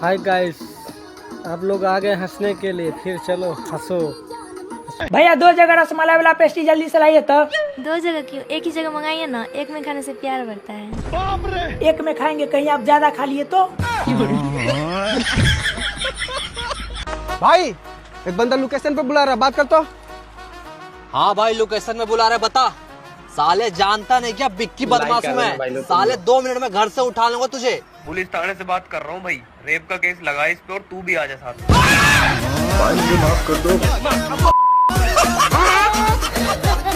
Hi guys, आप लोग आ गए हंसने के लिए, फिर चलो हंसो। भैया 2 जगह रसमलाई वाला पेस्ट्री जल्दी से लाइए तो। 2 जगह क्यों, एक ही जगह मंगाइए ना, एक में खाने से प्यार बढ़ता है। एक में खाएंगे, कहीं आप ज्यादा खा लिए तो। भाई एक बंदा लोकेशन पे बुला रहा है, बात कर तो। हाँ भाई लोकेशन में बुला रहे, बता। साले जानता नहीं क्या बिक्की बदमाश हूँ मैं। साले 2 मिनट में घर से उठा लूंगा तुझे। पुलिस थाने से बात कर रहा हूँ भाई, रेप का केस लगा इस पे और तू भी आ जा साथ।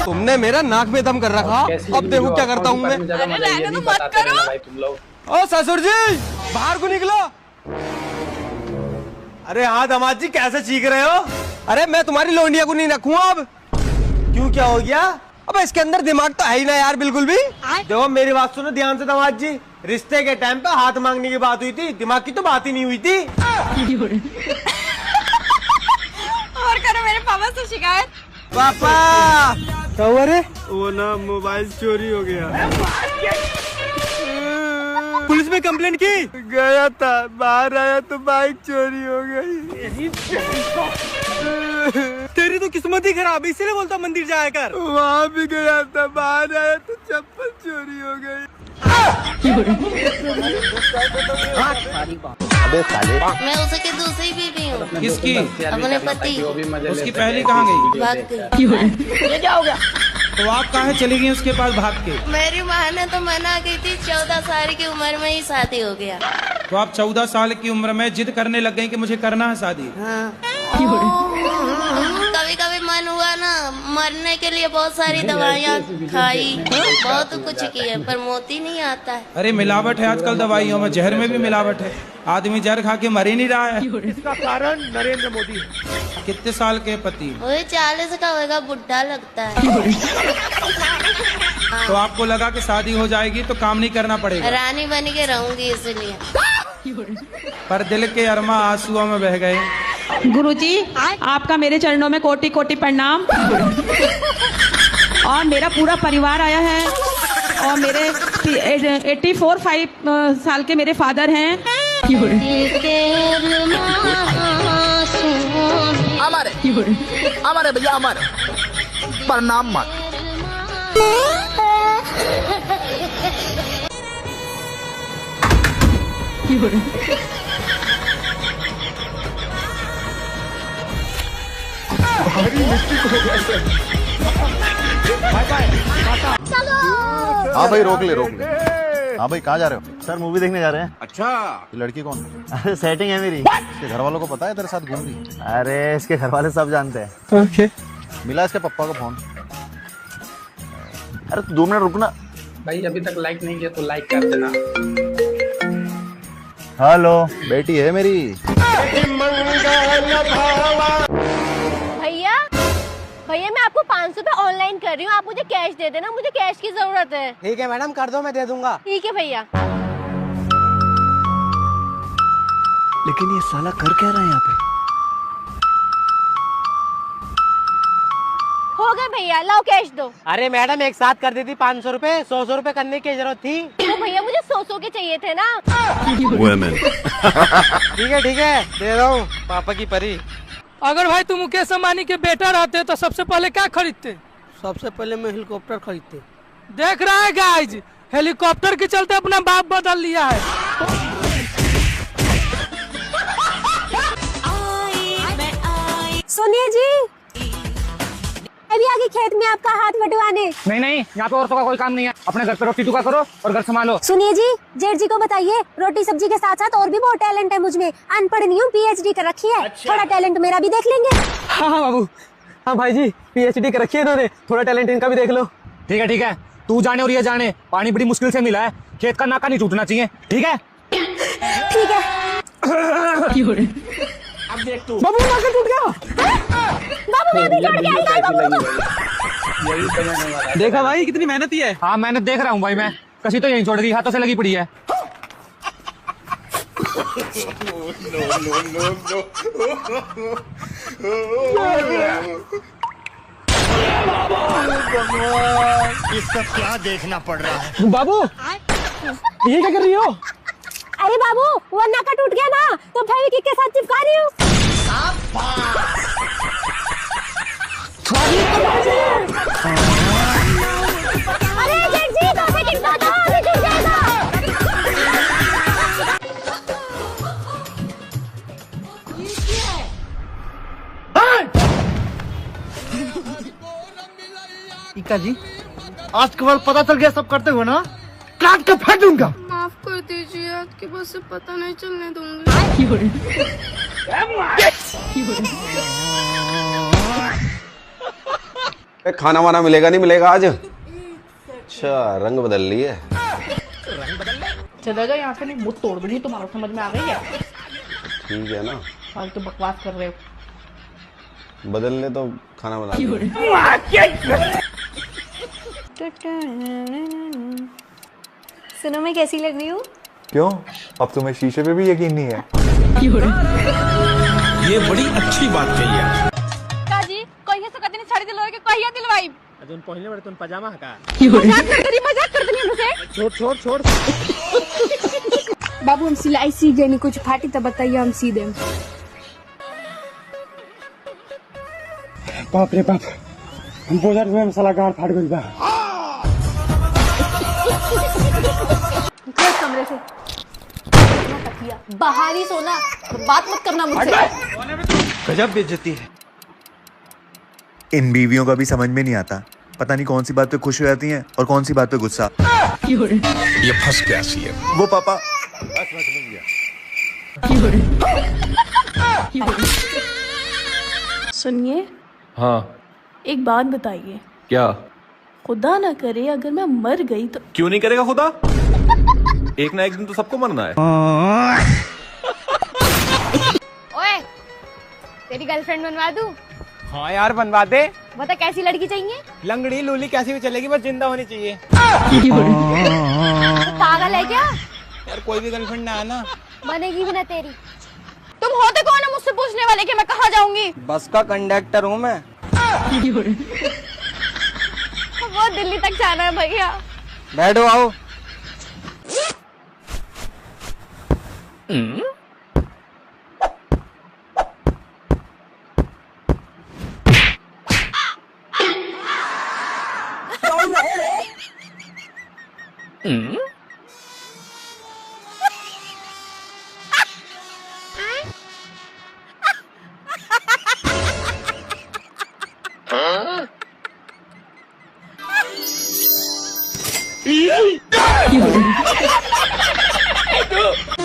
तुमने मेरा नाक में दम कर रखा, अब देखो क्या करता हूँ मैं। तो मत करो। ओ ससुर जी बाहर को निकलो। अरे हाँ दामाद जी कैसे चीख रहे हो? अरे मैं तुम्हारी लोंडिया को नहीं रखूंगा अब। क्यों, क्या हो गया? अब इसके अंदर दिमाग तो है ही ना यार बिल्कुल भी। देखो मेरी बात सुनो ध्यान से दामाद जी, रिश्ते के टाइम पे हाथ मांगने की बात हुई थी, दिमाग की तो बात ही नहीं हुई थी। और करो मेरे पापा से शिकायत। पापा क्या हुआ रे? वो ना मोबाइल चोरी हो गया। पुलिस में कंप्लेंट की? गया था, बाहर आया तो बाइक चोरी हो गई। तेरी तो किस्मत ही खराब है, इसीलिए बोलता मंदिर जाया कर। वहाँ भी गया था, बाहर आया तो चप्पल चोरी हो गई। मैं उसे की दूसरी बीवी हूँ। किसकी? अपने पति। उसकी पहली कहाँ गई? भाग गई। ये क्या हो गया? तो आप कहाँ चली गई उसके पास भाग के? मेरी माँ ने तो मना की थी, 14 साल की उम्र में ही शादी हो गया। तो आप 14 साल की उम्र में जिद करने लग गई कि मुझे करना है शादी? हाँ। कभी कभी मन हुआ ना, मरने के लिए बहुत सारी दवाइयाँ खाई, बहुत कुछ किए, पर मोती नहीं आता है। अरे मिलावट है आजकल दवाइयों में, जहर में भी मिलावट है। आदमी जहर खा के मर ही नहीं रहा है। इसका कारण नरेंद्र मोदी। कितने साल के पति? वही 40 का होगा, बुढ़ा लगता है। तो आपको लगा कि शादी हो जाएगी तो काम नहीं करना पड़ेगा? रानी बन के रहूंगी इसलिए। पर दिल के अरमा आंसुओं में बह गए। गुरुजी आपका मेरे चरणों में कोटि कोटि प्रणाम। और मेरा पूरा परिवार आया है, और मेरे 84 साल के मेरे फादर हैं। हमारे भैया हमारे प्रणाम मत। हाँ भाई रोक ले। हाँ भाई कहाँ जा रहे हो? सर मूवी देखने जा रहे हैं। अच्छा ये लड़की कौन है? अरे सेटिंग है मेरी। इसके घर वालों को पता है तेरे साथ घूम रही? अरे इसके घर वाले सब जानते हैं। ओके। मिला इसके पापा को फोन। अरे तू 2 मिनट रुकना भाई, अभी तक लाइक नहीं किया तो लाइक कर देना। हेलो बेटी है मेरी। भैया मैं आपको 500 रुपए ऑनलाइन कर रही हूँ, आप मुझे कैश दे देना, मुझे कैश की जरूरत है। ठीक है मैडम कर दो, मैं दे दूंगा। ठीक है भैया। लेकिन ये साला कर क्या रहा है यहाँ पे? हो गया भैया, लाओ कैश दो। अरे मैडम एक साथ कर देती 500 रुपए, 100 रुपए करने की जरूरत थी। तो भैया मुझे 100 के चाहिए थे ना। ठीक है दे रहा हूँ। पापा की परी। अगर भाई तुम मुकेश अंबानी के बेटा रहते तो सबसे पहले क्या खरीदते? सबसे पहले मैं हेलीकॉप्टर खरीदते। देख रहा है गाइज, हेलीकॉप्टर के चलते अपना बाप बदल लिया है। सुनिए जी, अभी आगे खेत में आपका हाथ बटवाने। नहीं, यहाँ पे औरतों का कोई काम नहीं है। अपने घर पे रोटी टुका करो और घर संभालो। सुनिए जी, जेठ जी को बताइए, रोटी सब्जी के साथ साथ और भी बहुत टैलेंट है मुझ में। अनपढ़ नहीं हूँ, PhD कर रखी है। थोड़ा टैलेंट मेरा भी देख लेंगे। हाँ बाबू। हाँ भाई जी PhD कर रखी है इन्होंने, थोड़ा टैलेंट इनका भी देख लो। ठीक है, तू जाने और ये जाने, पानी बड़ी मुश्किल से मिला है, खेत का नाका नहीं टूटना चाहिए। ठीक है। ठीक है। अब देख तू। बाबू नाका टूट गया। बाबू मैं भी टूट गया बाबू। देखा भाई कितनी मेहनत है। हाँ मेहनत देख रहा हूँ भाई मैं, कसी तो यहीं छोड़ दी, हाथों से लगी पड़ी है। इसका क्या देखना पड़ रहा है? बाबू ये क्या कर रही हो? अरे बाबू वो नाका टूट गया ना, तो मिठाई केक के साथ चिपका रही हूँ। अरे जेठ जी 2 सेकंड का था, अभी टूट जाएगा। इका जी, आज के बाद पता चल गया सब करते हो ना, काट के फेंक दूंगा। माफ कर दीजिए, आपके बस से पता नहीं चलने दूंगी। खाना वाना मिलेगा नहीं मिलेगा आज? अच्छा रंग बदल लिए। चला जाओ यहाँ से, नहीं मुंह तोड़ दूंगी तुम्हारा, समझ में आ गई है? ठीक है ना, फालतू बकवास कर रहे हो। बदलने तो खाना बना। सुनो मैं कैसी लग रही हूँ? क्यों, अब तुम्हें शीशे पे भी यकीन नहीं है? ये बड़ी अच्छी बात कही है। काजी कोई से कदी नहीं छाड़ी दिलवाई के कहिया दिलवाई? अजून पहले बड़े तुम पजामा हका। मजाक कर दनी हमसे। छोड़। बाबू हम सिलाई सीख गए, नहीं कुछ फाटी तो बताइए, हम सी दें। बाप रे बाप, हम बोलर में मसाला गाड़ फाड़ गई बा। कमरे से बाहर ही सोना, बात मत करना मुझसे। गजब बेइज्जती है। इन बीवियों का भी समझ में नहीं आता, पता नहीं कौन सी बात पे खुश हो जाती हैं और कौन सी बात पे गुस्सा। ये फंस गया सी है वो पापा। सुनिए। हाँ एक बात बताइए। क्या? खुदा ना करे अगर मैं मर गई तो। क्यों नहीं करेगा खुदा? एक ना एक दिन तो सबको मरना है। ओए, तेरी गर्लफ्रेंड बनवा दूं? हाँ यार बनवा दे। बता कैसी लड़की चाहिए? लंगड़ी लूली कैसी भी चलेगी, बस जिंदा होनी चाहिए। पागल है क्या? यार कोई भी गर्लफ्रेंड ना आना। बनेगी भी ना तेरी। तुम होते कौन है मुझसे पूछने वाले कि मैं कहाँ जाऊंगी? बस का कंडक्टर हूँ मैं। वो दिल्ली तक जाना है भैया। बैठो आओ।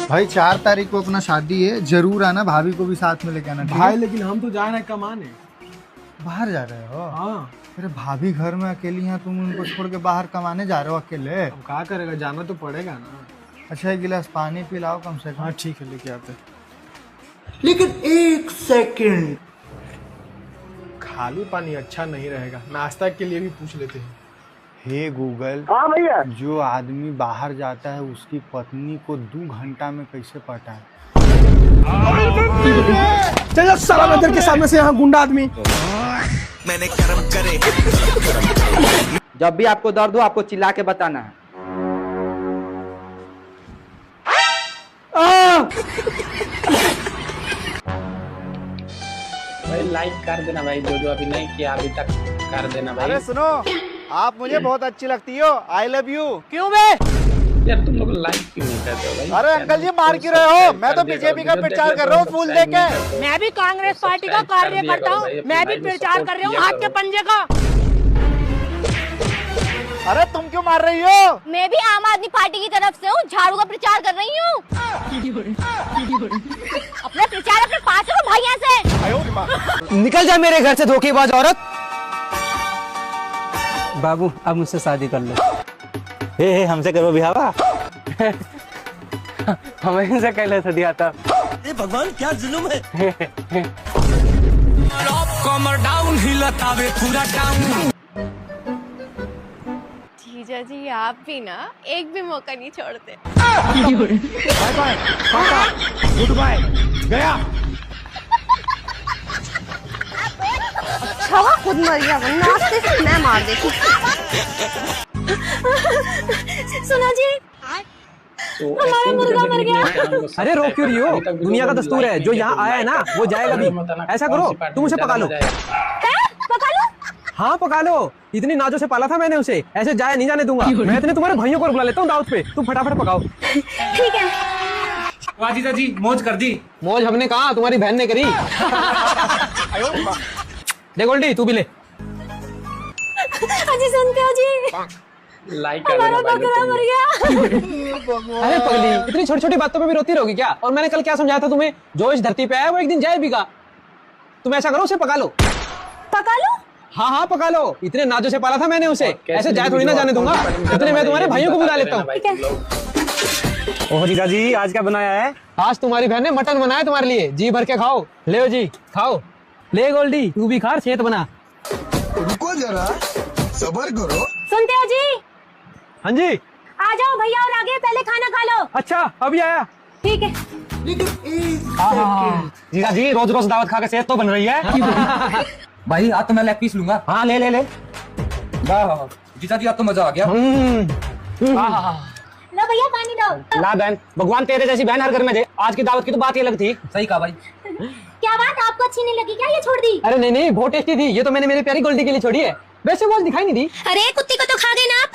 भाई 4 तारीख को अपना शादी है, जरूर आना, भाभी को भी साथ में लेके आना। भाई लेकिन हम तो जा रहे हैं कमाने। बाहर जा रहे हो? हाँ। अरे भाभी घर में अकेली हैं, तुम उनको छोड़ के बाहर कमाने जा रहे हो अकेले? अब क्या करेगा, जाना तो पड़ेगा ना। अच्छा 1 गिलास पानी पिलाओ कम से कम। हाँ ठीक है, लेके आते। लेकिन 1 सेकंड, खाली पानी अच्छा नहीं रहेगा, नाश्ता के लिए भी पूछ लेते हैं। हे गूगल, हाँ भैया, जो आदमी बाहर जाता है उसकी पत्नी को 2 घंटा में कैसे पटाए? चल साला नजर के सामने से, यहाँ गुंडा आदमी। मैंने कर्म करे। जब भी आपको दर्द हो आपको चिल्ला के बताना है। भाई लाइक कर देना भाई, जो अभी नहीं किया अभी तक कर देना भाई। अरे सुनो, आप मुझे बहुत अच्छी लगती हो, आई लव यू। क्यों बे? यार तुम लोग लाइक क्यों नहीं करते हो भाई? अरे अंकल जी मार क्यों रहे हो? मैं तो बीजेपी का प्रचार कर रहा हूँ फूल देके। मैं भी कांग्रेस पार्टी का कार्यकर्ता हूँ, मैं भी प्रचार कर रही हूँ हाथ के पंजे का। अरे तुम क्यों मार रही हो? मैं भी आम आदमी पार्टी की तरफ से हूँ, झाड़ू का प्रचार कर रही हूँ। अपना प्रचार अपने पास रखो भाई यहाँ से। निकल जा मेरे घर से धोखेबाज औरत। बाबू अब मुझसे शादी कर लो। हे हमसे करो बिहावा। हमें से कहले था दिया था। ये भगवान क्या जुल्म है। कमर डाउन हिलतावे पूरा टाउन। जीजा जी आप भी ना एक भी मौका नहीं छोड़ते। बाय बाय, गुड बाय, गया। अच्छा खुद मर गया, नाश्ते से मैं मार देती। सुनो जी, हमारा मुर्गा मर गया। अरे रो क्यों रही हो? दुनिया का दस्तूर है, जो यहाँ आया है ना वो जाएगा भी। ऐसा करो तुम उसे पका लो। पका लो? हाँ पका लो, इतनी नाजों से पाला था मैंने उसे, ऐसे जाया नहीं जाने दूंगा। मैं इतने तुम्हारे भाइयों को बुला लेता हूँ दावत पे, तुम फटाफट पकाओ। ठीक है। वाह जीजा जी मौज कर दी। मौज हमने कहा, तुम्हारी बहन ने करी। ले गोल्डी तू भी ले। अजी सुनते हो जी? हमारा बकरा मर गया। अरे पगली, इतनी छोटी छोटी बातों पे भी रोती रहोगी क्या? और मैंने कल क्या समझाया था तुम्हें? जो इस धरती पे आया वो एक दिन जाए भी। तुम ऐसा करो उसे पका लो। पका लो? हाँ हाँ पका लो, इतने नाजों से पाला था मैंने उसे, ऐसे जाए थोड़ी ना जाने दूंगा। इतने मैं तुम्हारे भाइयों को बुला लेता हूँ। ओह जीजा जी आज क्या बनाया है? आज तुम्हारी बहन ने मटन बनाया तुम्हारे लिए, जी भर के खाओ। ले जी खाओ। ले गोल्डी तू भी खा, सेहत बना। रुको जरा, सब्र करो। सुनते हो जी? हाँ जी। आ जाओ भैया और आगे, पहले खाना खा लो। अच्छा अभी आया। ठीक है। जीजा जी रोज रोज दावत खा के सेहत तो बन रही है। भाई आज तो मैं लेग पीस लूंगा। हाँ ले ले ले। जीजा जी आज तो मजा आ गया। लो भैया पानी दो। ला बहन, भगवान तेरे जैसी बहन हर घर में दे। आज की दावत की तो बात ही अलग थी। सही कहा भाई। क्या बात, आपको अच्छी नहीं लगी क्या? ये छोड़ दी? अरे नहीं नहीं बहुत टेस्टी थी, ये तो मैंने मेरी प्यारी गोल्डी के लिए छोड़ी है। वैसे वो आज दिखाई नहीं दी। अरे कुत्ती को तो खा गए ना आप।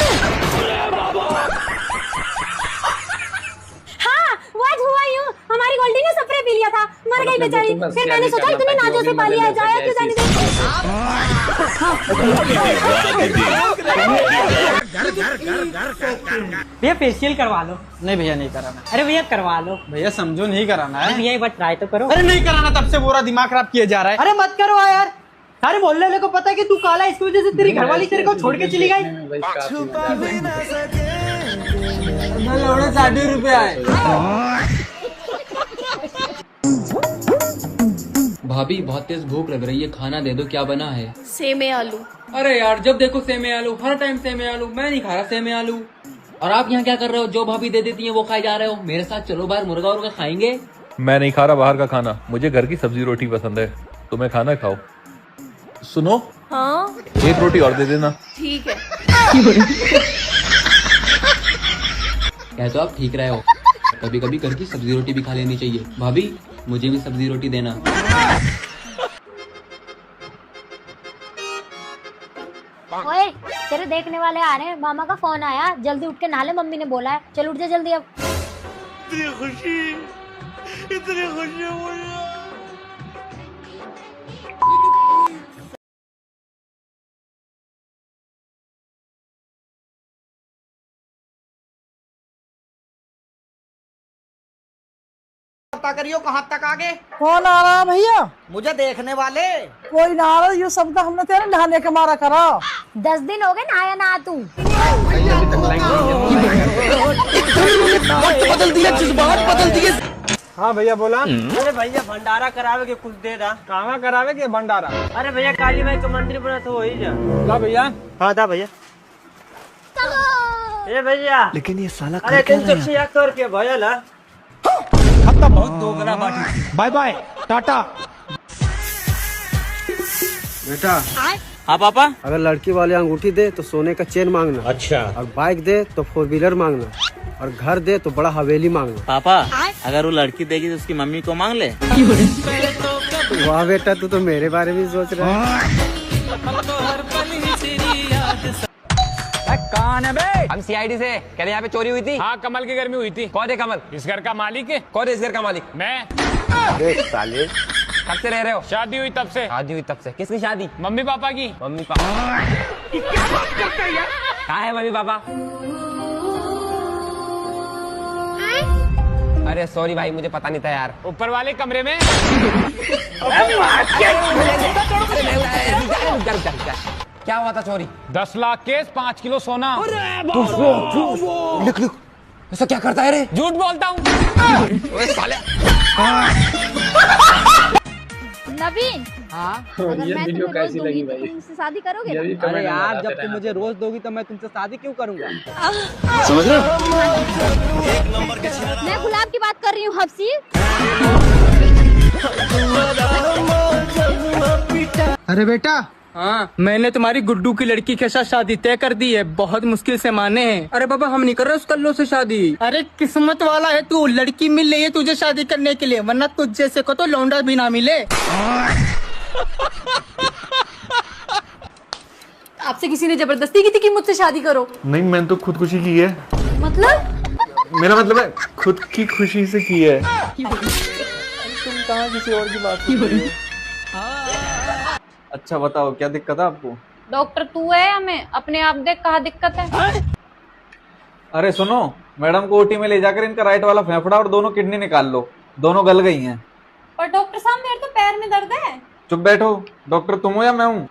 हाँ वो आज हुआ यूं, हमारी गोल्डी ने स्प्रे पी लिया था, मर गई बेचारी। फिर मैंने सोचा इतने नाजों से पाली है, जाया क्यों जाने दे। भैया फेशियल करवा लो। नहीं भैया नहीं कराना। अरे भैया करवा लो। भैया समझो नहीं कराना है। भैया एक बार ट्राई तो करो। अरे नहीं कराना, तब से पूरा दिमाग खराब किया जा रहा है। अरे मत करो यार, सारे मोहल्ले वाले को पता है कि तू काला है, इसकी वजह से तेरी घरवाली तेरे को छोड़ के चली गई। 60 रुपए आए। भाभी बहुत तेज भूख लग रही है, खाना दे दो, क्या बना है? सेमे आलू। अरे यार जब देखो सेमे आलू, हर टाइम सेमे आलू। मैं नहीं खा रहा सेमे आलू। और आप यहाँ क्या कर रहे हो? जो भाभी दे देती है वो खाए जा रहे हो। मेरे साथ चलो बाहर मुर्गा उर्गा खाएंगे। मैं नहीं खा रहा बाहर का खाना, मुझे घर की सब्जी रोटी पसंद है। तुम्हें खाना खाओ। सुनो हाँ एक रोटी और दे देना। ठीक है। क्या तो आप ठीक रहे हो, कभी कभी घर की सब्जी रोटी भी खा लेनी चाहिए। भाभी मुझे भी सब्जी रोटी देना। ओए तेरे देखने वाले आ रहे हैं, मामा का फोन आया, जल्दी उठ के नहा ले, मम्मी ने बोला है। चल उठ जा जल्दी अब। इतनी खुशी मुझे। करियो कहाँ तक आगे? कौन आ रहा है भैया? मुझे देखने वाले कोई ना आ रहा, ये सब तो हमने तेरे नहाने के मारा करा। 10 दिन हो गए नहाया ना तू। बदल दिया, जज्बात बदल दिए। हाँ भैया बोला। अरे भैया भंडारा करावे के कुछ दे दा। कहाँ करावे के भंडारा? अरे भैया काली माई का मंदिर बना तो वही जा। ला भैया। हाँ था भैया। ए भैया लेकिन ये साला अरे 366 रुपया भैया ला। बहुत दोगला बाटी। Bye bye Tata. बेटा हाँ पापा, अगर लड़की वाले अंगूठी दे तो सोने का चेन मांगना। अच्छा। और बाइक दे तो 4 व्हीलर मांगना, और घर दे तो बड़ा हवेली मांगना। पापा अगर वो लड़की देगी तो उसकी मम्मी को मांग ले। वाह बेटा तू तो मेरे बारे में सोच रहा है। कौन है बे? हम सीआईडी से कह रहे यहाँ पे चोरी हुई थी। हाँ कमल के घर में हुई थी। कौन है कमल? इस घर का मालिक है। कौन है इस घर का मालिक? मैं। साले कब से रह रहे हो? शादी हुई तब से। शादी हुई तब से? किसकी शादी? मम्मी पापा की। मम्मी पापा कहाँ है मम्मी पापा? अरे सॉरी भाई मुझे पता नहीं था यार। ऊपर वाले कमरे में। क्या हुआ था चोरी? 10 लाख केस, 5 किलो सोना। लिख ऐसा क्या करता है रे? झूठ बोलता हूँ। नवीन हाँ अगर मैं तुम्हें रोज दूंगी तो तुम मुझसे शादी करोगे ना? अरे यार जब तुम मुझे रोज दोगी तो मैं तुमसे शादी क्यों करूंगा? समझ रहे हो? मैं गुलाब की बात कर रही हूँ हफ्सी। अरे बेटा हाँ, मैंने तुम्हारी गुड्डू की लड़की के साथ शादी तय कर दी है, बहुत मुश्किल से माने हैं। अरे बाबा हम नहीं कर रहे उस कल्लो से शादी। अरे किस्मत वाला है तू, लड़की मिल रही है तुझे शादी करने के लिए, वरना तुझ जैसे को तो लौंडा भी ना मिले। आपसे किसी ने जबरदस्ती की थी कि मुझसे शादी करो? नहीं, मैंने तो खुदकुशी की है। मतलब? मेरा मतलब है खुद की खुशी से की है। तुम कहाँ किसी और की बात कर रहे हो? अच्छा बताओ क्या दिक्कत है आपको? डॉक्टर तू है या मैं? अपने आप देख कहाँ दिक्कत है। अरे सुनो, मैडम को ओटी में ले जाकर इनका राइट वाला फेफड़ा और दोनों किडनी निकाल लो, दोनों गल गई हैं। पर डॉक्टर साहब मेरे तो पैर में दर्द है। चुप बैठो, डॉक्टर तुम हो या मैं हूँ?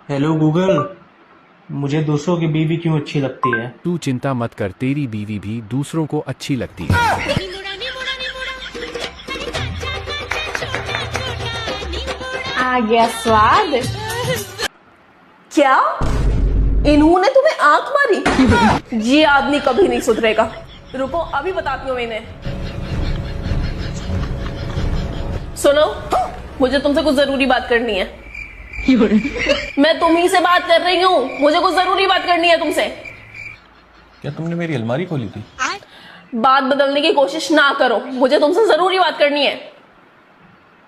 हेलो गूगल, मुझे दूसरों की बीवी क्यों अच्छी लगती है? तू चिंता मत कर, तेरी बीवी भी दूसरों को अच्छी लगती है। आ गया स्वाद। क्या इन्होंने तुम्हें आंख मारी? ये आदमी कभी नहीं सुधरेगा। रुको अभी बताती हूँ इन्हें। सुनो, मुझे तुमसे कुछ जरूरी बात करनी है। मैं तुम्ही से बात कर रही हूँ, मुझे कुछ जरूरी बात करनी है तुमसे। क्या तुमने मेरी अलमारी खोली थी? बात बदलने की कोशिश ना करो, मुझे तुमसे जरूरी बात करनी है।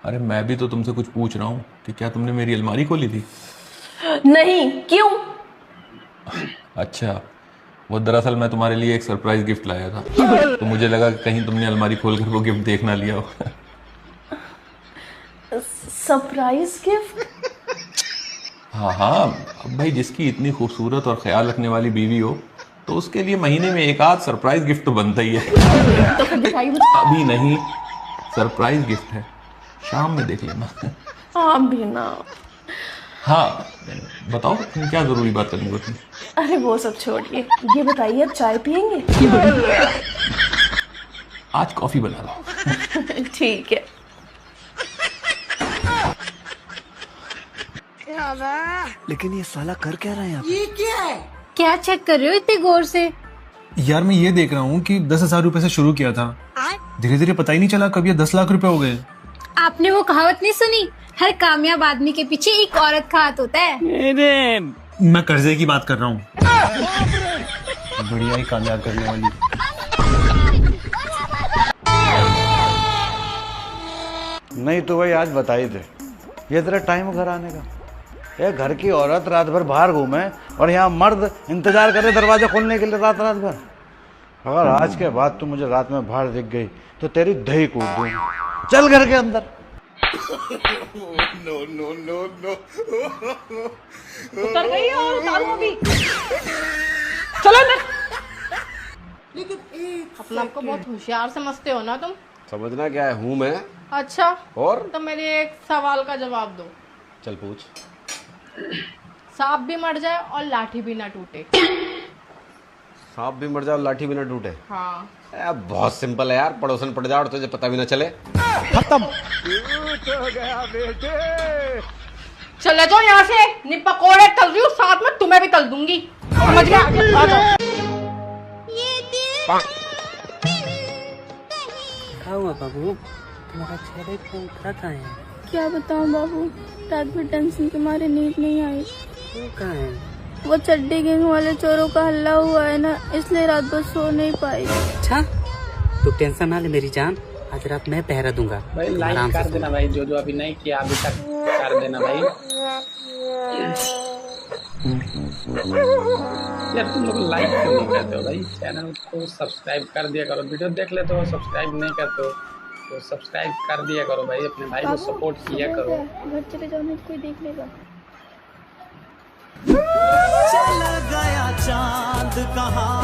अरे मैं भी तो तुमसे कुछ पूछ रहा हूँ कि क्या तुमने मेरी अलमारी खोली थी? नहीं, क्यों? अच्छा, वो दरअसल मैं तुम्हारे लिए एक सरप्राइज गिफ्ट लाया था, तो मुझे लगा कि कहीं तुमने अलमारी खोलकर वो गिफ्ट देख ना लिया हो। Surprise gift? हाँ हाँ, अब भाई जिसकी इतनी खूबसूरत और ख्याल रखने वाली बीवी हो तो उसके लिए महीने में एक आध सरप्राइज गिफ्ट तो बनता ही है। तो फिर दिखाइए मुझे। अभी नहीं, सरप्राइज गिफ्ट है, शाम में देख लेना। हाँ भी ना। हाँ बताओ, तुम क्या जरूरी बात करनी होती? अरे वो सब छोड़िए, ये बताइए अब चाय पियेंगे? आज कॉफी बना लो। ठीक है। लेकिन ये साला कर क्या रहे हैं? ये क्या है? क्या चेक कर रहे हो इतने गौर से? यार मैं ये देख रहा हूँ कि 10,000 रुपए से शुरू किया था, धीरे धीरे पता ही नहीं चला कब ये 10 लाख रुपए हो गए। आपने वो कहावत नहीं सुनी, हर कामयाब आदमी के पीछे एक औरत का हाथ होता है? मैं कर्जे की बात कर रहा हूँ। बढ़िया ही कामयाब करने वाली। नहीं तो भाई आज बता ही दे, ये तेरा टाइम घर आने का। ये घर की औरत रात भर बाहर घूमे और यहाँ मर्द इंतजार करे दरवाजा खोलने के लिए रात भर। अगर आज के बाद तू मुझे रात में बाहर दिख गई तो तेरी दही कूट दूंगी। चल घर के अंदर। No no no no. उतर गई और उतारू अभी। चलो अंदर। अपना आपको बहुत होशियार समझते हो ना तुम? समझना क्या है, हूँ मैं। अच्छा, और तो मेरे एक सवाल का जवाब दो। चल पूछ। सांप भी मर जाए और लाठी भी ना टूटे। सांप भी मर जाए और लाठी भी ना टूटे? हाँ। बहुत सिंपल है यार, पड़ोसन पड़ जाओ और तुझे पता भी ना चले। खत्म। गया बेटे। चले जाओ यहाँ से, नहीं पकोड़े तल रही हूँ, साथ में तुम्हें भी तल दूंगी। समझ गया? आ जाओ। क्या हुआ बाबू, तुम्हारा चेहरा इतना उतरा कहाँ है? क्या बताऊं बाबू, रात में टेंशन के मारे नींद नहीं आई। वो कहाँ है? वो चड्डी गैंग वाले चोरों का हल्ला हुआ है ना, इसलिए रात भर सो नहीं पाई। अच्छा, तू टेंशन ना ले मेरी जान, आज रात मैं पहरा दूंगा। भाई लाइक कर देना भाई, जो जो अभी नहीं किया अभी तक कर देना भाई। यार तुम लोग लाइक क्यों नहीं करते हो भाई? चैनल को सब्सक्राइब कर दिया करो, वीडियो देख लेते हो सब्सक्राइब नहीं करते हो तो सब्सक्राइब कर दिया करो भाई, अपने भाई को सपोर्ट किया करो। घर चले जाओ, नहीं तो कोई देख लेगा। चल गया चांद कहाँ?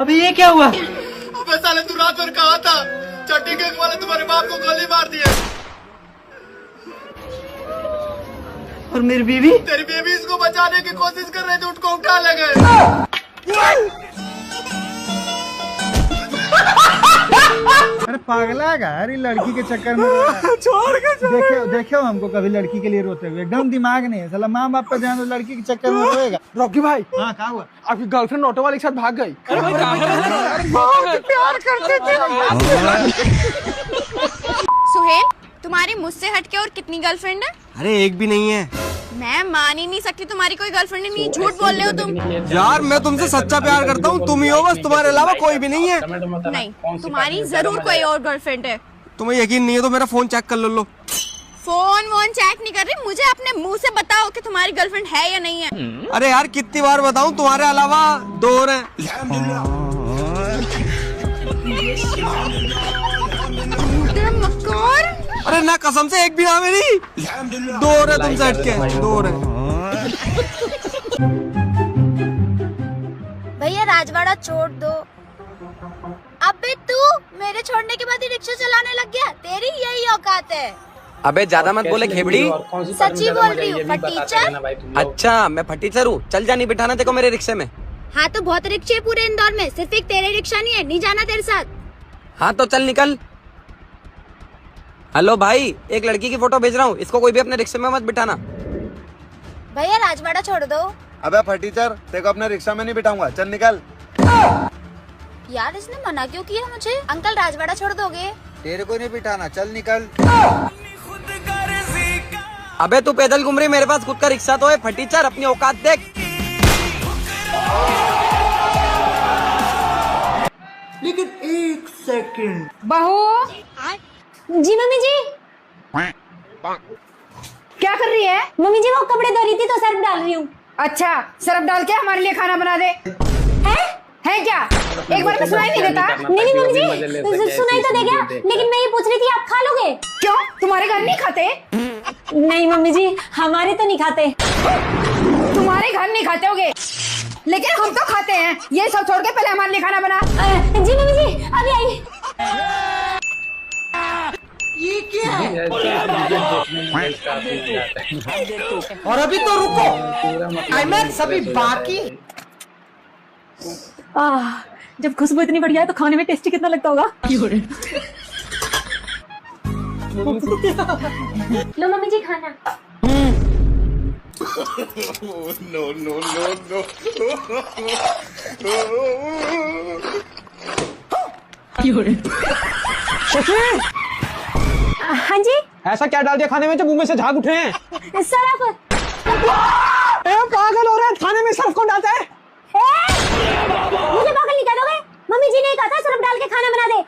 अभी ये क्या हुआ? अबे साले तू रात भर कहाँ था? चड्डी गैंग वाले तुम्हारे बाप को गोली मार दिए। और मेरी बीवी? तेरी बीवी इसको बचाने की कोशिश कर रहे थे, उसको उठा ले गए। अरे पागला है यार, ये लड़की के चक्कर में छोड़ के देखो हमको कभी लड़की के लिए रोते हुए, एकदम दिमाग नहीं है साला। माँ बाप का ध्यान लड़की के चक्कर में रोएगा। रॉकी भाई, हाँ क्या हुआ? आपकी गर्लफ्रेंड ऑटो वाले के साथ भाग गई। अरे प्यार करते थे। सुहेल तुम्हारी मुझसे हटके और कितनी गर्लफ्रेंड है? अरे एक भी नहीं है। मैं मान ही नहीं सकती तुम्हारी कोई गर्लफ्रेंड नहीं। झूठ बोल रहे हो तुम। यार मैं तुमसे सच्चा प्यार करता हूँ, तुम ही हो बस, तुम्हारे अलावा कोई भी नहीं है। नहीं, तुम्हारी जरूर कोई और गर्लफ्रेंड है। तुम्हें यकीन नहीं है तो मेरा फोन चेक कर लो। फोन वोन चेक नहीं कर रही, मुझे अपने मुंह से बताओ कि तुम्हारी गर्लफ्रेंड है या नहीं है। अरे यार कितनी बार बताऊं, तुम्हारे अलावा 2 और हैं। अरे ना कसम से एक भी नाम है नहीं, 2 और है तुमसे हटके, 2 और है। भैया राजवाड़ा छोड़ दो। अबे तू मेरे छोड़ने के बाद ही रिक्शा चलाने लग गया, तेरी यही औकात है। अबे ज्यादा मत बोले खेबड़ी। सच्ची बोल रही हूँ फटीचर। अच्छा मैं फटीचर हूँ, चल जा, नहीं बिठाना देखो मेरे रिक्शे में। हाँ तो बहुत रिक्शे पूरे इंदौर में, सिर्फ एक तेरे रिक्शा नहीं है, नहीं जाना तेरे साथ। हाँ तो चल निकल। हेलो भाई, एक लड़की की फोटो भेज रहा हूँ, इसको कोई भी अपने रिक्शे में मत बिठाना। भैया राजवाड़ा छोड़ दो। अबे फटीचर, तेरे को अपने रिक्शा में नहीं बिठाऊंगा, चल निकल। यार इसने मना क्यों किया मुझे? अंकल राजवाड़ा छोड़ दोगे? तेरे को नहीं बिठाना, चल निकल। अबे तू पैदल घूम रही, मेरे पास खुद का रिक्शा तो है। फटीचर अपनी औकात देख। लेकिन 1 सेकंड। बहू जी। मम्मी जी क्या कर रही है? मम्मी जी वो कपड़े धो रही थी तो सर्फ डाल रही हूँ। अच्छा सर्फ डाल के हमारे लिए खाना बना दे। है क्या? एक बार में सुनाई नहीं देता? नहीं मम्मी जी सुनाई तो दे गया, लेकिन मैं ये पूछ रही थी आप खा लोगे? क्यों, तुम्हारे घर नहीं खाते? नहीं मम्मी जी हमारे तो नहीं खाते। तुम्हारे घर नहीं खाते होगे, लेकिन हम तो खाते हैं। ये सब छोड़ के पहले हमारे लिए खाना बना। जी मम्मी जी अभी आई। ये क्या है? और अभी तो रुको, मैं सभी बाकी। जब खुशबू इतनी बढ़िया है तो खाने में टेस्टी कितना लगता होगा। लो मम्मी जी खाना। No no no no. हाँ जी। ऐसा क्या डाल दिया खाने में जो मुंह में से झाग उठे हैं? सरफ। पागल हो रहा है, खाने में सरफ कौन डालता है? मुझे पागल नहीं कह दोगे? मम्मी जी ने कहा था सरफ डाल के खाना बना दे।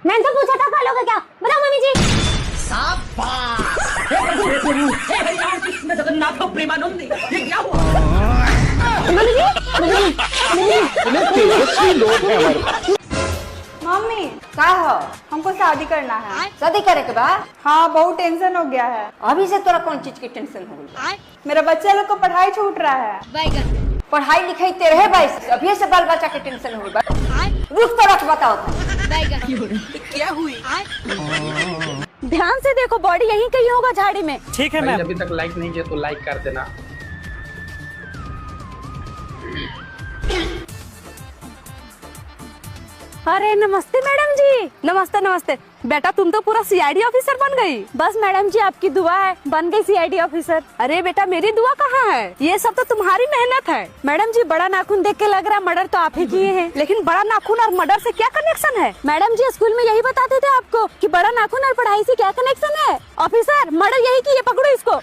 मैंने तो पूछा था खा लोगे क्या? बताओ मम्मी जी। जगन्नाथ प्रेमानंद, ये क्या हुआ? मम्मी का हो, हमको शादी करना है। शादी करे के बाद? हाँ बहुत टेंशन हो गया है। अभी से तोरा कौन चीज की टेंशन हो गई? मेरे बच्चे लोग को पढ़ाई छूट रहा है। पढ़ाई लिखाई तेरे है भाई, अभी से बाल बच्चा के टेंशन हो गई। रुक तो रख, बताओ क्या हुई? ध्यान से देखो, बॉडी यहीं कहीं होगा झाड़ी में। ठीक है मैम। अभी तक लाइक नहीं किया तो लाइक कर देना। अरे नमस्ते मैडम जी। नमस्ते नमस्ते। बेटा तुम तो पूरा सीआईडी ऑफिसर बन गई। बस मैडम जी आपकी दुआ है, बन गई सीआईडी ऑफिसर। अरे बेटा मेरी दुआ कहाँ है, ये सब तो तुम्हारी मेहनत है। मैडम जी बड़ा नाखून देख के लग रहा है मर्डर तो आप ही किए हैं, लेकिन बड़ा नाखून और मर्डर से क्या कनेक्शन है? मैडम जी स्कूल में यही बताते थे आपको कि बड़ा नाखून और पढ़ाई से क्या कनेक्शन है। ऑफिसर मर्डर यही किए, पकड़ो इसको।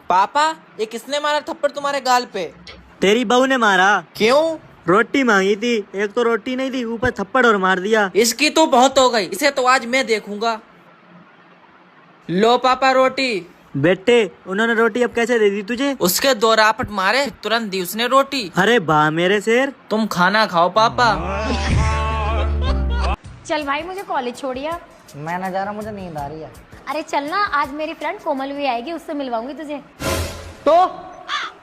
पापा ये किसने मारा थप्पड़ तुम्हारे गाल पे? तेरी बहू ने मारा। क्यों? रोटी मांगी थी, एक तो रोटी नहीं दी, ऊपर थप्पड़ और मार दिया। इसकी तो बहुत हो गई, इसे तो आज मैं देखूंगा। लो पापा रोटी। बेटे उन्होंने रोटी अब कैसे दे दी तुझे? उसके 2 रापट मारे, तुरंत दी उसने रोटी। अरे वाह मेरे शेर। तुम खाना खाओ पापा। चल भाई मुझे कॉलेज छोड़िया। मैं ना जा रहा, मुझे नींद आ रही है। अरे चलना, आज मेरी फ्रेंड कोमल भी आएगी, उससे मिलवाऊंगी तुझे। तो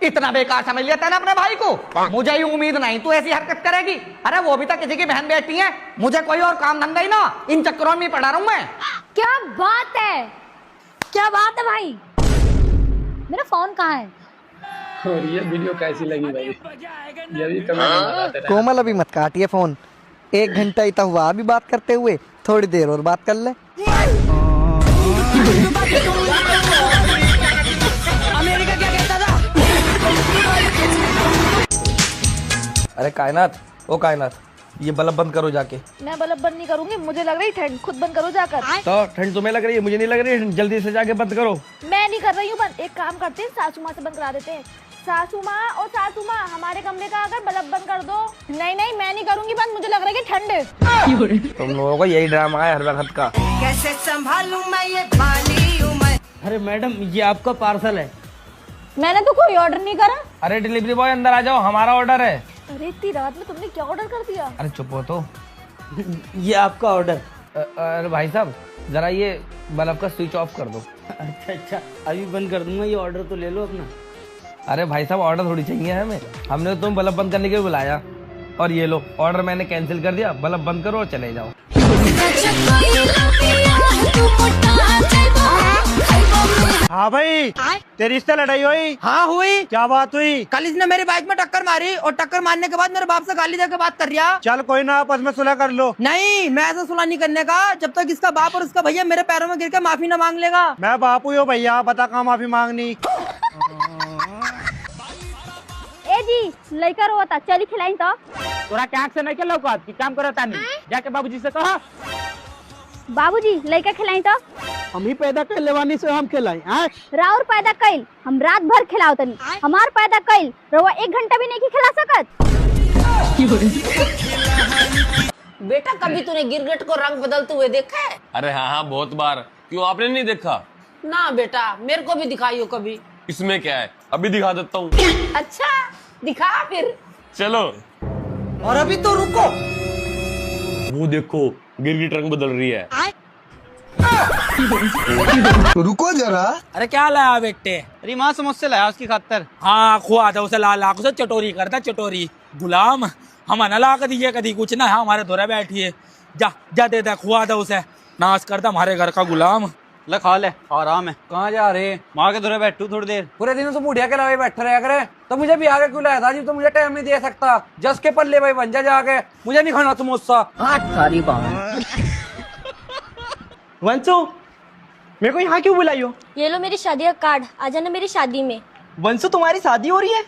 इतना बेकार समझ लिया ना अपने भाई को? मुझे ही उम्मीद नहीं तू ऐसी हरकत करेगी। अरे वो भी तो किसी की बहन बेटी है, मुझे कोई और काम धंधा ही ना, इन चक्करों में पड़ा रहूं मैं। क्या बात है, क्या बात है भाई। मेरा फोन कहाँ है? और ये वीडियो कैसी लगी भाई, ये भी कमेंट में बताते रहना। कोमल अभी मत काटिए फोन, 1 घंटा ही तो हुआ अभी बात करते हुए, थोड़ी देर और बात कर ले। अरे अरे कायनात, ओ कायनात, ये बल्ब बंद करो जाके। मैं बल्ब बंद नहीं करूंगी, मुझे लग रही ठंड, खुद बंद करो जाकर। तो ठंड तुम्हें लग रही है, मुझे नहीं लग रही है, जल्दी से जाके बंद करो। मैं नहीं कर रही हूँ बंद, एक काम करते हैं सासू माँ से बंद करा देते हैं। सासू माँ हमारे कमरे का अगर बल्ब बंद कर दो। नहीं नहीं मैं नहीं करूंगी बंद, मुझे लग रहा है कि ठंड है। तुम लोगों का यही ड्रामा है हर वक्त का। कैसे संभालूं मैं ये बाली उम्र। अरे मैडम ये आपका पार्सल है। मैंने तो कोई ऑर्डर नहीं करा। अरे डिलीवरी बॉय अंदर आ जाओ, हमारा ऑर्डर है। अरे इतनी रात में तुमने क्या ऑर्डर कर दिया? अरे चुप हो तो। ये आपका ऑर्डर। अरे भाई साहब जरा ये बल्ब का स्विच ऑफ कर दो। अच्छा अभी बंद कर दूंगा, ये ऑर्डर तो ले लो अपना। अरे भाई साहब ऑर्डर थोड़ी चाहिए हमें, हमने तो तुम बल्ब बंद करने के लिए बुलाया। और ये लो ऑर्डर मैंने कैंसिल कर दिया, बल्ब बंद करो और चले जाओ। हाँ भाई, तेरी इससे लड़ाई हुई? हाँ हुई। क्या बात हुई? कल इसने मेरी बाइक में टक्कर मारी और टक्कर मारने के बाद मेरे बाप से गाली देकर बात कर रहा। चल कोई ना, आपस में सुलह कर लो। नहीं, मैं ऐसा सुलह नहीं करने का जब तक इसका बाप और उसका भैया मेरे पैरों में गिर के माफी न मांग लेगा। मैं बाप हुई हो भैया, बता कहाँ माफी मांगनी। ए जी लड़का रोवा था, चली खिलाई तो। तोरा क्या से नहीं के लौकत की काम करता नहीं, जाके बाबूजी से कहा। बाबूजी लड़का खिलाई तो। हम ही पैदा कर लेवानी से हम खिलाई। राउर पैदा कइल, हम रात भर खिलाओ तनी। हमार पैदा कइल रवा 1 घंटा भी नहीं खिला सकत। बेटा कभी तूने गिरगिट को रंग बदलते हुए देखा है? अरे हाँ बहुत बार। क्यों आपने नहीं देखा? ना बेटा, मेरे को भी दिखाइयो कभी। इसमें क्या है, अभी दिखा देता हूँ। अच्छा दिखा फिर। चलो। और अभी तो रुको, वो देखो गिरगिट रंग बदल रही है। रुको जरा। अरे क्या लाया बेटे? अरे माँ समोसे लाया उसकी खातर। हाँ खुआ था उसे, लाल आंखों से चटोरी करता चटोरी। गुलाम हम न ला दिए कभी कुछ ना, हमारे धोरे बैठिए। जा जा दे दे, खुआ था उसे, नाश करता हमारे घर का गुलाम। ले खा ले, आराम है। कहाँ जा रहे? माँ के धोरे बैठू थोड़ी देर। पूरे दिन तो बुढ़िया के अलावा बैठे रहा करे, तो मुझे भी आगे क्यों लाया था जी? तो मुझे टाइम नहीं दे सकता। जस के पल्ले भाई बन जा जाके, मुझे नहीं खाना समोसा। सारी बात। वंशु मेरे को यहाँ क्यों बुलाई हो? ये लो मेरी शादी का कार्ड, आ जाना मेरी शादी में। वंशु तुम्हारी शादी हो रही है?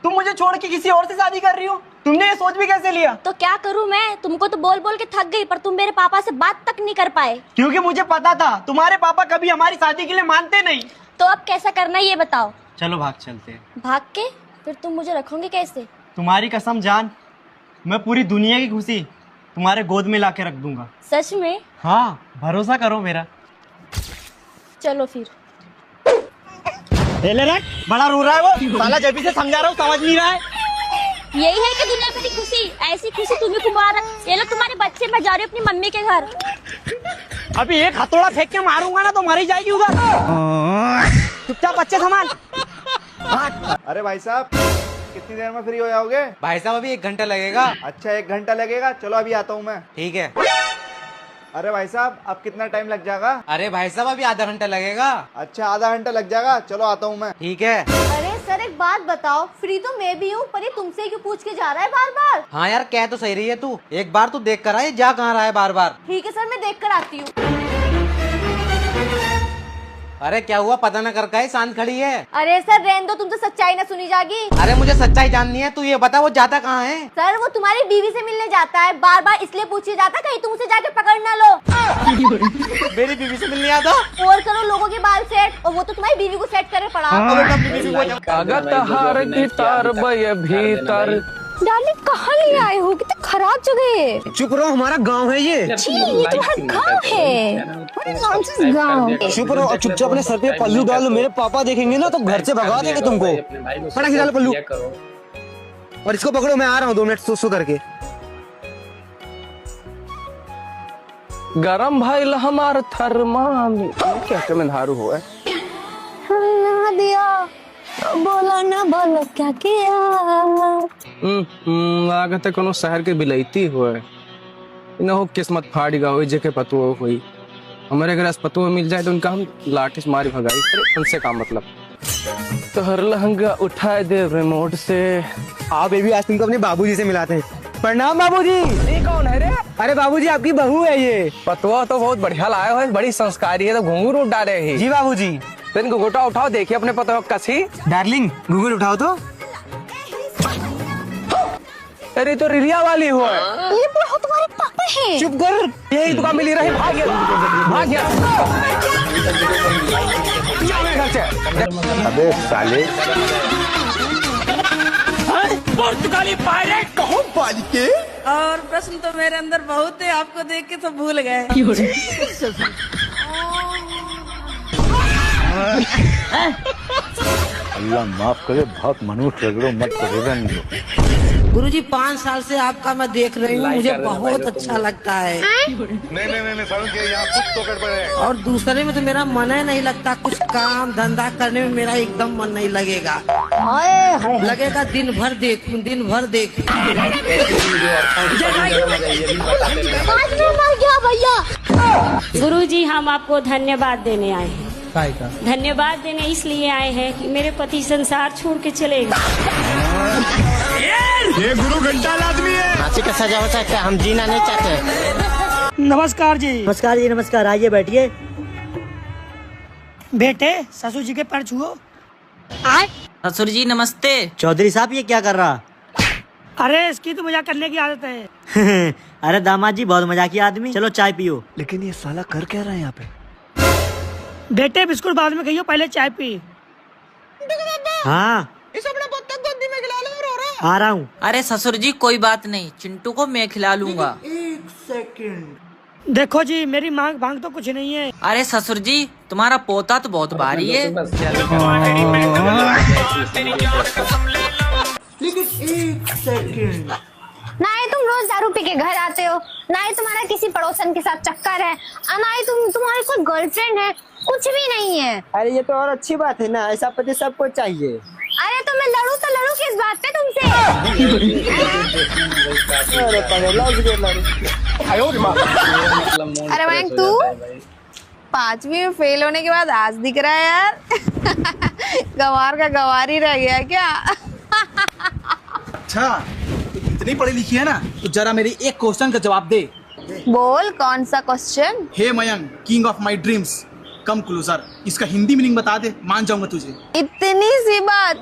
तुम मुझे छोड़ के किसी और से शादी कर रही हो? तुमने ये सोच भी कैसे लिया? तो क्या करूं मैं, तुमको तो बोल बोल के थक गई, पर तुम मेरे पापा से बात तक नहीं कर पाए। क्योंकि मुझे पता था तुम्हारे पापा कभी हमारी शादी के लिए मानते नहीं। तो अब कैसा करना ये बताओ। चलो भाग चलते हैं। भाग के? फिर तुम मुझे रखोगे कैसे? तुम्हारी कसम जान, मैं पूरी दुनिया की खुशी तुम्हारे गोद में लाके रख दूंगा। सच में? हाँ भरोसा करो मेरा। चलो फिर। ले रख, बड़ा रो रहा है वो, साला जब से समझा रहा हूँ समझ नहीं रहा है। यही है कि दुनिया मेरी खुशी, ऐसी खुशी तुम्हें कुमार। ये लो तुम्हारे बच्चे, मैं जा रही हूँ अपनी मम्मी के घर। अभी एक हथौड़ा फेंक के मारूंगा ना तो मर ही जाएगी उधर। चुपचाप बच्चे संभाल। अरे भाई साहब कितनी देर में फ्री हो जाओगे? भाई साहब अभी 1 घंटा लगेगा। अच्छा 1 घंटा लगेगा, चलो अभी आता हूँ मैं। ठीक है। अरे भाई साहब अब कितना टाइम लग जाएगा? अरे भाई साहब अभी आधा घंटा लगेगा। अच्छा आधा घंटा लग जाएगा, चलो आता हूँ मैं। ठीक है। अरे सर एक बात बताओ, फ्री तो मैं भी हूँ, पर ये तुमसे क्यों पूछ के जा रहा है बार बार? हाँ यार कह तो सही रही है तू, एक बार तू देख कर आए जा कहाँ रहा है बार बार। ठीक है सर मैं देख कर आती हूँ। अरे क्या हुआ, पता न कर का शांत खड़ी है। अरे सर रहने दो, तुमसे सच्चाई ना सुनी जाएगी। अरे मुझे सच्चाई जाननी है, तू ये बता वो जाता कहाँ है? सर वो तुम्हारी बीवी से मिलने जाता है, बार बार इसलिए पूछे जाता कहीं तुम उसे जाके पकड़ ना लो। मेरी बीवी से मिलने आता? और करो लोगों के बाल सेट, और वो तो तुम्हारी बीवी को सेट करे भीतर। डार्लिंग कहाँ ले आए हो, कितने खराब जगह है। चुप रहो, हमारा गांव है ये। ये तुम्हारा गांव है? गांव। चुप रहो और चुपचाप अपने सर पे पल्लू डालो, मेरे पापा देखेंगे ना तो घर से भगा देंगे तुमको। फटाक से डालो पल्लू, और इसको पकड़ो, मैं आ रहा हूँ 2 मिनट सो करके। गरम भाई हमार थर्मामीटर क्या में धारू हुआ है। दिया बोला ना, बोलो क्या किया। लागत है कोनो शहर के बिलैती हुए न हो, किस्मत फाड़ गा हुई जेके पतुओ हुई। हमारे घर पतुओ मिल जाए तो उनका हम लाठी से मारी भगाई, उनसे काम मतलब। तो हर लहंगा उठाए दे रिमोट से। हाँ बेबी आज तुमको अपने बाबूजी से मिलाते हैं। प्रणाम बाबूजी। ये कौन है रे? अरे बाबूजी आपकी बहू है ये। पतुआ तो बहुत बढ़िया लाए हो, बड़ी संस्कारी है, तो घुंघरू उठ डाले ही। जी बाबूजी। तेन घुंघटा उठाओ, देखिए अपने पतुआ कसी। डार्लिंग घुंघरू उठाओ तो। अरे तो रिलिया वाली हो। ये बुढ़ा तुम्हारे पापा है। चुप कर, यही दुकान मिली रही, भाग गया भाग गया। अबे साले पुर्तगाली पायलट कहूँ बालिके। और प्रश्न तो मेरे अंदर बहुत है, आपको देख के तो भूल गए। अल्लाह माफ करे, बहुत मनुष्य रगड़ो मत करेगा नहीं। गुरुजी 5 साल से आपका मैं देख रही हूँ, मुझे बहुत अच्छा लगता है। नहीं यहाँ कुछ तो गड़बड़ है। और दूसरे में तो मेरा मन ही नहीं लगता, कुछ काम धंधा करने में मेरा एकदम मन नहीं लगेगा। लगेगा दिन भर देखूं, दिन भर देखूं। मर गया भैया। गुरुजी हम आपको धन्यवाद देने आए हैं। धन्यवाद देने इसलिए आए हैं कि मेरे पति संसार छोड़ के चले गए। ये गुरु घंटा आदमी है। फांसी का सजा हो सकता है, हम जीना नहीं चाहते। नमस्कार जी। नमस्कार जी, नमस्कार। आइए बैठिए। बेटे ससुर जी के पैर छुओ। ससुर जी नमस्ते। चौधरी साहब ये क्या कर रहा? अरे इसकी तो मजाक करने की आदत है। अरे दामाद जी बहुत मजाकी आदमी। चलो चाय पियो। लेकिन ये साला कर क्या रहा है यहाँ पे? बेटे बिस्कुट बाद में खाइयो, पहले चाय पी। हाँ इस अपने बत्तख गोदी में खिला लो, रो रहा है। आ रहा हूँ। अरे ससुर जी कोई बात नहीं, चिंटू को मैं खिला लूंगा। 1 सेकंड। देखो जी मेरी मांग भांग तो कुछ नहीं है। अरे ससुर जी तुम्हारा पोता तो बहुत भारी है। लेकिन 1 सेकंड। ना ही तुम रोज दारू पी के घर आते हो, ना ही तुम्हारा किसी पड़ोसन के साथ चक्कर है, ना ही तुम्हारी कोई गर्लफ्रेंड है, कुछ भी नहीं है। अरे ये तो और अच्छी बात है ना, ऐसा पति सबको चाहिए। अरे तो मैं लड़ू तो लड़ू किस बात पे तुमसे? अरे मयंक तू 5वीं में फेल होने के बाद आज दिख रहा है यार। गंवार का गंवार ही रह गया क्या? अच्छा इतनी पढ़ी लिखी है ना, तो जरा मेरी एक क्वेश्चन का जवाब दे। बोल कौन सा question? Hey Mayank, king of my dreams, come closer, इसका हिंदी मीनिंग बता दे, मान जाऊंगा तुझे। इतनी सी बात।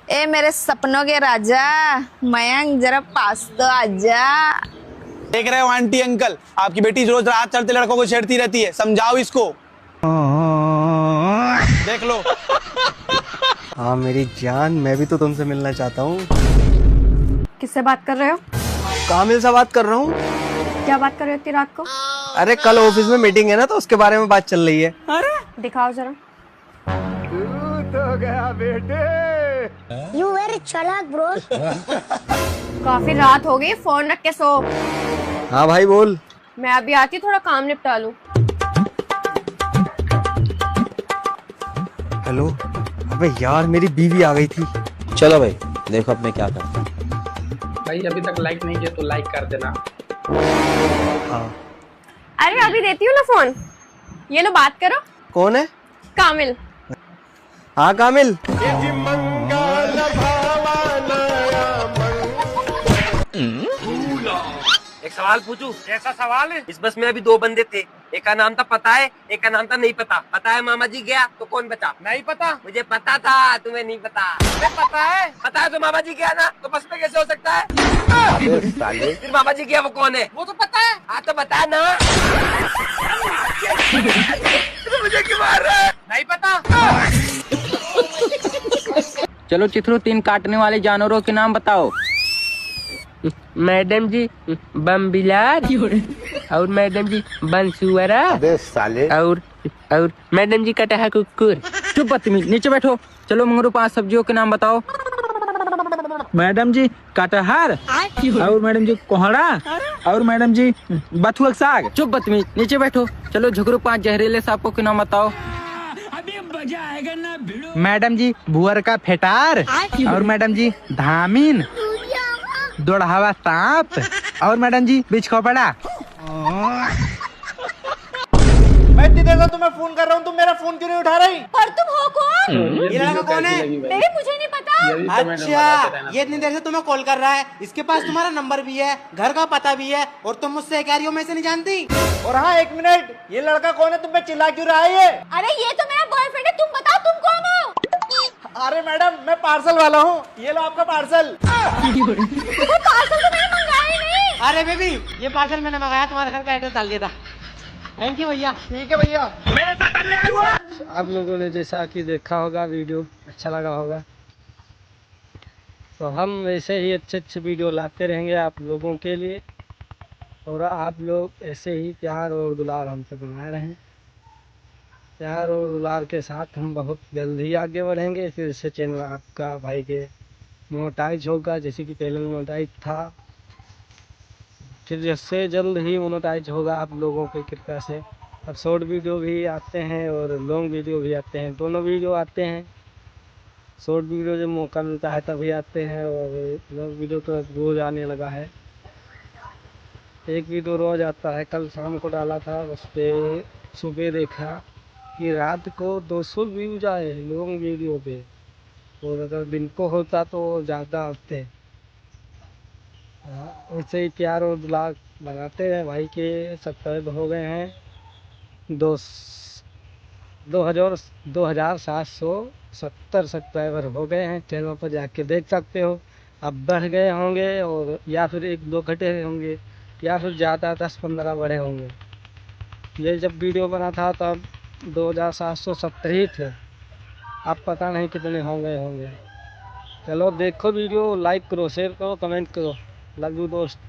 ए मेरे सपनों के राजा मयंक, जरा पास तो आजा। देख रहे हो आंटी अंकल, आपकी बेटी रोज रात चढ़ते लड़कों को छेड़ती रहती है, समझाओ इसको। देख लो। हाँ मेरी जान, मैं भी तो तुमसे मिलना चाहता हूँ। किससे बात कर रहे हो? कामिल से बात कर रहा हूँ। क्या बात कर रहे हो इतनी रात को? अरे कल ऑफिस में मीटिंग है ना, तो उसके बारे में बात चल रही है। अरे दिखाओ जरा। तो गया बेटे। You very चालाक ब्रो। काफी रात हो गई, फोन रख के सो। हाँ भाई बोल। मैं अभी आती, थोड़ा काम निपटा लूं। हेलो। अबे यार मेरी बीवी आ गई थी। चलो भाई देखो अब मैं क्या करता हूँ। भाई अभी तक लाइक नहीं किया तो लाइक कर देना। हाँ। अरे अभी देती हूँ ना फोन, ये लो बात करो। कौन है? कामिल। हाँ कामिल। एक सवाल पूछूं? कैसा सवाल है? इस बस में अभी 2 बंदे थे, एक का नाम था पता है, एक का नाम था नहीं पता। पता है मामा जी गया तो कौन बचा? नहीं पता। मुझे पता था, तुम्हें नहीं पता। पता है तो मामा जी गया ना, तो बस में कैसे हो सकता है? फिर मामा जी गया वो कौन है? वो तो पता है। हाँ तो बता ना। तो मुझे क्यों मार रहा है? नहीं पता। चलो चित्रो 3 काटने वाले जानवरों के नाम बताओ। मैडम जी बम बिलार, और मैडम जी बंसुअरा, और मैडम जी कटहा कुकुर। चुप बदतमीज, नीचे बैठो। चलो मंगरू 5 सब्जियों के नाम बताओ। मैडम जी कटहर, और मैडम जी कोहड़ा, और मैडम जी बथुआ साग। चुप बदतमीज, नीचे बैठो। चलो झुगरू 5 जहरीले सांपों के नाम बताओ। मैडम जी भुअर का फेटार, और मैडम जी धामीन, दोड़ावा सांप, और मैडम जी बिचखोपड़ा। मैं इतनी देर से तुम्हें फोन कर रहा हूँ, तुम मेरा फोन क्यों नहीं उठा रही? पर तुम हो कौन? ये लड़का कौन है? बेबी मुझे नहीं पता। अच्छा ये इतनी देर से तुम्हें कॉल कर रहा है, इसके पास तुम्हारा नंबर भी है, घर का पता भी है, और तुम मुझसे एकारियों में से नहीं जानती? और हाँ 1 मिनट, ये लड़का कौन है? तुम पे चिल्ला क्यों रहा है ये? अरे ये तो मेरा बॉयफ्रेंड है, तुम बताओ तुम कौन हो? अरे मैडम मैं पार्सल वाला हूँ, ये लो आपका पार्सल। पार्सल तो मैंने मंगाया ही नहीं। अरे बेबी ये पार्सल मैंने मंगाया, तुम्हारे घर का एड्रेस डाल दिया था। थैंक यू भैया। ठीक है भैया। आप लोगों ने जैसा कि देखा होगा, वीडियो अच्छा लगा होगा, तो हम ऐसे ही अच्छे अच्छे वीडियो लाते रहेंगे आप लोगों के लिए, और आप लोग ऐसे ही प्यार और दुलार हमसे बनाए रहें। प्यार और दुलार के साथ हम बहुत जल्दी आगे बढ़ेंगे। फिर से चैनल आपका भाई के मोनेटाइज होगा, जैसे कि पहले मोनेटाइज था, फिर जैसे जल्द ही मोनेटाइज होगा आप लोगों की कृपा से। अब शॉर्ट वीडियो भी आते हैं और लॉन्ग वीडियो भी आते हैं, दोनों वीडियो आते हैं। शॉर्ट वीडियो जब मौका मिलता है तभी आते हैं, और लॉन्ग वीडियो तो रोज़ आने लगा है। एक वीडियो रोज़ आता है। कल शाम को डाला था, उस पर सुबह देखा कि रात को 200 व्यूज आए लॉन्ग वीडियो पे, और अगर दिन को होता तो ज़्यादा होते। वैसे ही प्यार और दुलार लगाते हैं भाई के। सब्सक्राइब हो गए हैं 2770 सब्सक्राइबर हो गए हैं। चैनल पर जाके देख सकते हो। अब बढ़ गए होंगे, और या फिर 1-2 घटे होंगे, या फिर ज़्यादा 10-15 बढ़े होंगे। ये जब वीडियो बना था तब 2770 ही थे, अब पता नहीं कितने होंगे। चलो देखो वीडियो, लाइक करो, शेयर करो, कमेंट करो। लव यू दोस्त।